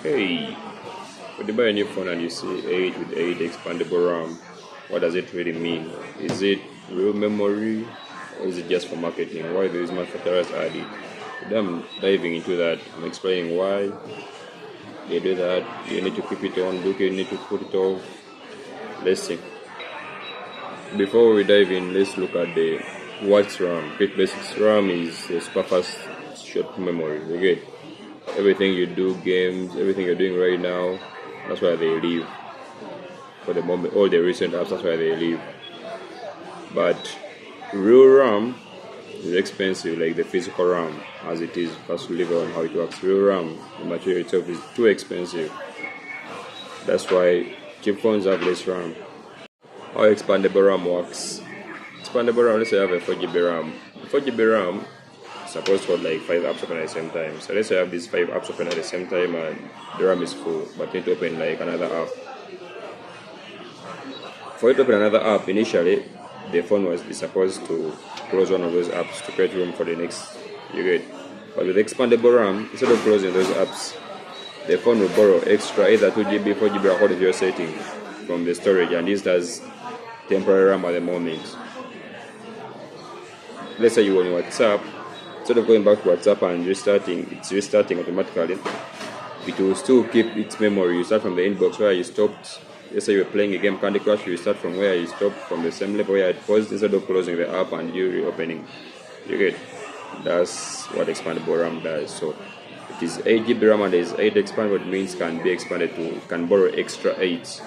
Hey, when you buy a new phone and you see 8 with 8 expandable RAM, what does it really mean? Is it real memory or is it just for marketing? Why these manufacturers add it? Today I'm diving into that. I'm explaining why they do that. You need to keep it on, you need to put it off. Let's see. Before we dive in, let's look at the what's RAM. Quick basics. RAM is a super fast short memory. You get everything you do, games, everything you're doing right now, that's why they live. For the moment, all the recent apps, that's why they live. But real RAM is expensive, like the physical RAM, as it is. First, to live on how it works. Real RAM, the material itself is too expensive. That's why cheap phones have less RAM. How expandable RAM works. Expandable RAM, let's say I have a 4GB RAM. 4GB RAM supposed to hold like 5 apps open at the same time. So let's say I have these 5 apps open at the same time and the RAM is full, but I need to open like another app. For it to open another app, initially the phone was supposed to close one of those apps to create room for the next. You get. But with expandable RAM, instead of closing those apps, the phone will borrow extra either 2GB, 4GB according to your setting from the storage, and this does temporary RAM at the moment. Let's say you on WhatsApp. Instead of going back to WhatsApp and restarting, it's restarting automatically. It will still keep its memory. You start from the inbox where you stopped. Let's say you're playing a game, Candy Crush, you start from where you stopped, from the same level where it paused, instead of closing the app and you reopening. You get? That's what expandable RAM does. So it is 8GB RAM and there is 8 expandable, it means can be expanded to, can borrow extra 8.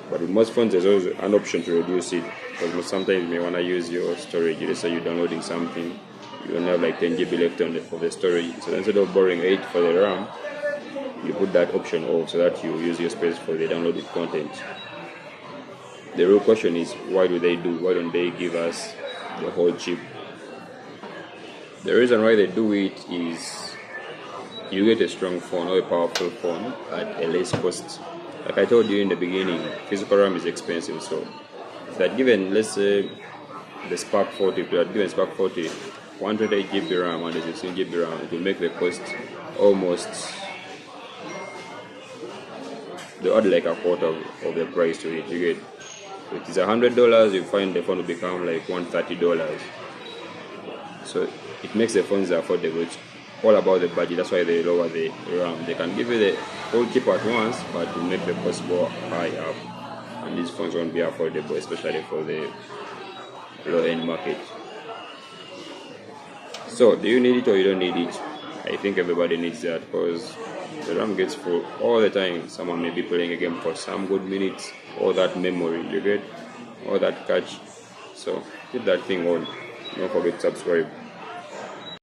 But with most phones, there's always an option to reduce it, because sometimes you may want to use your storage. Let's say you're downloading something, you don't have like 10GB left on for the storage. So instead of borrowing 8 for the RAM, you put that option off so that you use your space for the downloaded content. The real question is, why don't they give us the whole chip? The reason why they do it is you get a strong phone or a powerful phone at a less cost. Like I told you in the beginning, physical RAM is expensive, so if they had given, let's say, the Spark 40, if they had given Spark 40 128GB RAM and 16GB RAM, it will make the cost almost, they add like a quarter of the price to it. You get, if it is $100, you find the phone will become like $130. So it makes the phones affordable. It's all about the budget. That's why they lower the RAM. They can give you the whole chip at once, but it will make the cost go high up, and these phones won't be affordable, especially for the low-end market. So, do you need it or you don't need it? I think everybody needs that, because the RAM gets full all the time. Someone may be playing a game for some good minutes, all that memory, you get, all that catch. So, keep that thing on. Don't forget to subscribe.